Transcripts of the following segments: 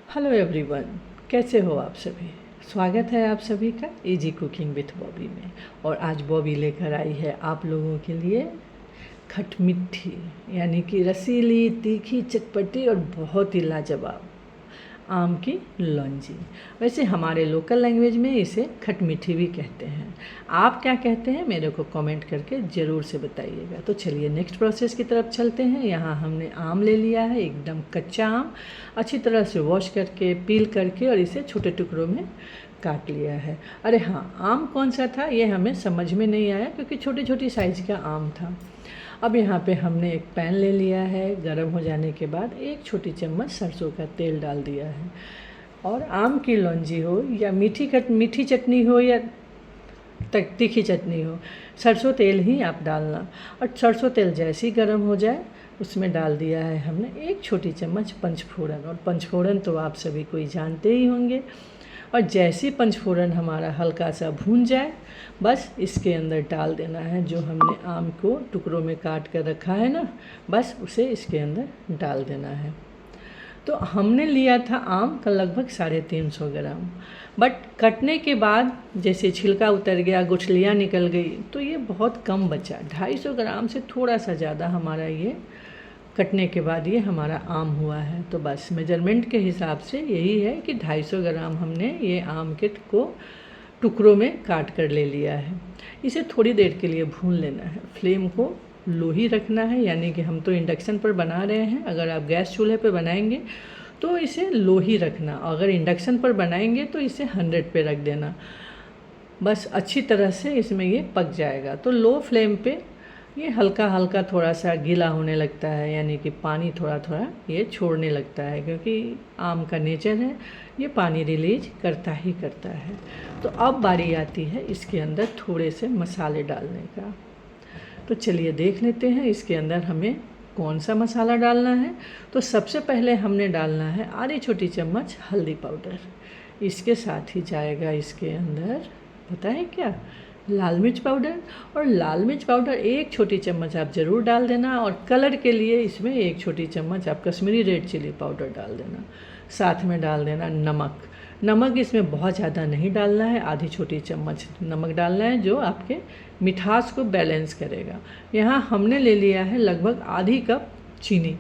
Hello everyone, कैसे हो आप सभी। स्वागत है आप सभी का इजी कुकिंग विथ बॉबी में। और आज बॉबी लेकर आई है आप लोगों के लिए खटमिठी, यानी कि रसीली, तीखी, चटपटी और बहुत ही लाजवाब आम की लौंजी। वैसे हमारे लोकल लैंग्वेज में इसे खटमिठी भी कहते हैं। आप क्या कहते हैं मेरे को कमेंट करके ज़रूर से बताइएगा। तो चलिए नेक्स्ट प्रोसेस की तरफ चलते हैं। यहाँ हमने आम ले लिया है, एकदम कच्चा आम, अच्छी तरह से वॉश करके, पील करके और इसे छोटे टुकड़ों में काट लिया है। अरे हाँ, आम कौन सा था ये हमें समझ में नहीं आया क्योंकि छोटी छोटी साइज़ का आम था। अब यहाँ पे हमने एक पैन ले लिया है। गर्म हो जाने के बाद एक छोटी चम्मच सरसों का तेल डाल दिया है। और आम की लौंजी हो या मीठी चटनी हो या तीखी चटनी हो, सरसों तेल ही आप डालना। और सरसों तेल जैसे ही गर्म हो जाए उसमें डाल दिया है हमने एक छोटी चम्मच पंचफोड़न। और पंचफोड़न तो आप सभी कोई जानते ही होंगे। और जैसे ही पंचफोड़न हमारा हल्का सा भून जाए, बस इसके अंदर डाल देना है जो हमने आम को टुकड़ों में काट कर रखा है ना, बस उसे इसके अंदर डाल देना है। तो हमने लिया था आम का लगभग 350 ग्राम, बट कटने के बाद जैसे छिलका उतर गया, गुठलियाँ निकल गई, तो ये बहुत कम बचा। 250 ग्राम से थोड़ा सा ज़्यादा हमारा ये कटने के बाद ये हमारा आम हुआ है। तो बस मेजरमेंट के हिसाब से यही है कि 250 ग्राम हमने ये आम के को टुकड़ों में काट कर ले लिया है। इसे थोड़ी देर के लिए भून लेना है। फ्लेम को लो ही रखना है, यानी कि हम तो इंडक्शन पर बना रहे हैं। अगर आप गैस चूल्हे पर बनाएंगे तो इसे लो ही रखना, अगर इंडक्शन पर बनाएंगे तो इसे 100 पे रख देना। बस अच्छी तरह से इसमें ये पक जाएगा। तो लो फ्लेम पे ये हल्का हल्का थोड़ा सा गीला होने लगता है, यानी कि पानी थोड़ा थोड़ा ये छोड़ने लगता है, क्योंकि आम का नेचर है ये पानी रिलीज करता ही करता है। तो अब बारी आती है इसके अंदर थोड़े से मसाले डालने का। तो चलिए देख लेते हैं इसके अंदर हमें कौन सा मसाला डालना है। तो सबसे पहले हमने डालना है आधी छोटी चम्मच हल्दी पाउडर। इसके साथ ही जाएगा इसके अंदर, पता है क्या, लाल मिर्च पाउडर। और लाल मिर्च पाउडर एक छोटी चम्मच आप ज़रूर डाल देना। और कलर के लिए इसमें एक छोटी चम्मच आप कश्मीरी रेड चिली पाउडर डाल देना। साथ में डाल देना नमक। नमक इसमें बहुत ज़्यादा नहीं डालना है, आधी छोटी चम्मच नमक डालना है जो आपके मिठास को बैलेंस करेगा। यहाँ हमने ले लिया है लगभग आधी कप चीनी।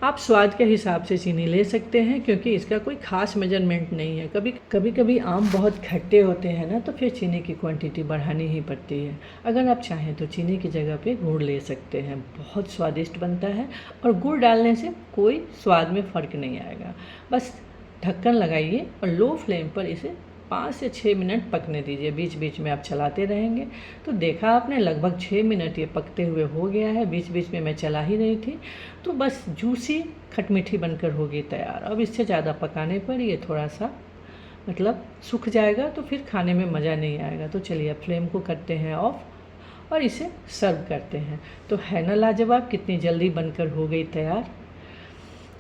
आप स्वाद के हिसाब से चीनी ले सकते हैं, क्योंकि इसका कोई ख़ास मेजरमेंट नहीं है। कभी आम बहुत खट्टे होते हैं ना, तो फिर चीनी की क्वांटिटी बढ़ानी ही पड़ती है। अगर आप चाहें तो चीनी की जगह पे गुड़ ले सकते हैं, बहुत स्वादिष्ट बनता है। और गुड़ डालने से कोई स्वाद में फ़र्क नहीं आएगा। बस ढक्कन लगाइए और लो फ्लेम पर इसे 5 से 6 मिनट पकने दीजिए। बीच बीच में आप चलाते रहेंगे। तो देखा आपने, लगभग 6 मिनट ये पकते हुए हो गया है। बीच बीच में मैं चला ही रही थी। तो बस जूसी खटमिठी बनकर होगी तैयार। अब इससे ज़्यादा पकाने पर ये थोड़ा सा मतलब सूख जाएगा, तो फिर खाने में मज़ा नहीं आएगा। तो चलिए फ्लेम को करते हैं ऑफ और इसे सर्व करते हैं। तो है ना लाजवाब, कितनी जल्दी बनकर हो गई तैयार।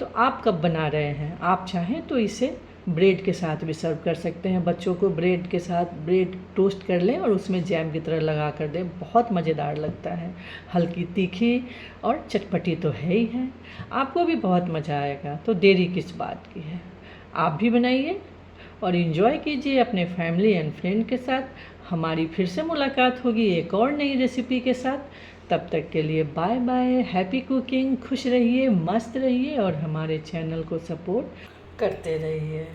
तो आप कब बना रहे हैं? आप चाहें तो इसे ब्रेड के साथ भी सर्व कर सकते हैं। बच्चों को ब्रेड के साथ ब्रेड टोस्ट कर लें और उसमें जैम की तरह लगा कर दें, बहुत मज़ेदार लगता है। हल्की तीखी और चटपटी तो है ही है, आपको भी बहुत मज़ा आएगा। तो देरी किस बात की है, आप भी बनाइए और इन्जॉय कीजिए अपने फैमिली एंड फ्रेंड के साथ। हमारी फिर से मुलाकात होगी एक और नई रेसिपी के साथ। तब तक के लिए बाय बाय, हैप्पी कुकिंग, खुश रहिए, मस्त रहिए और हमारे चैनल को सपोर्ट करते रहिए।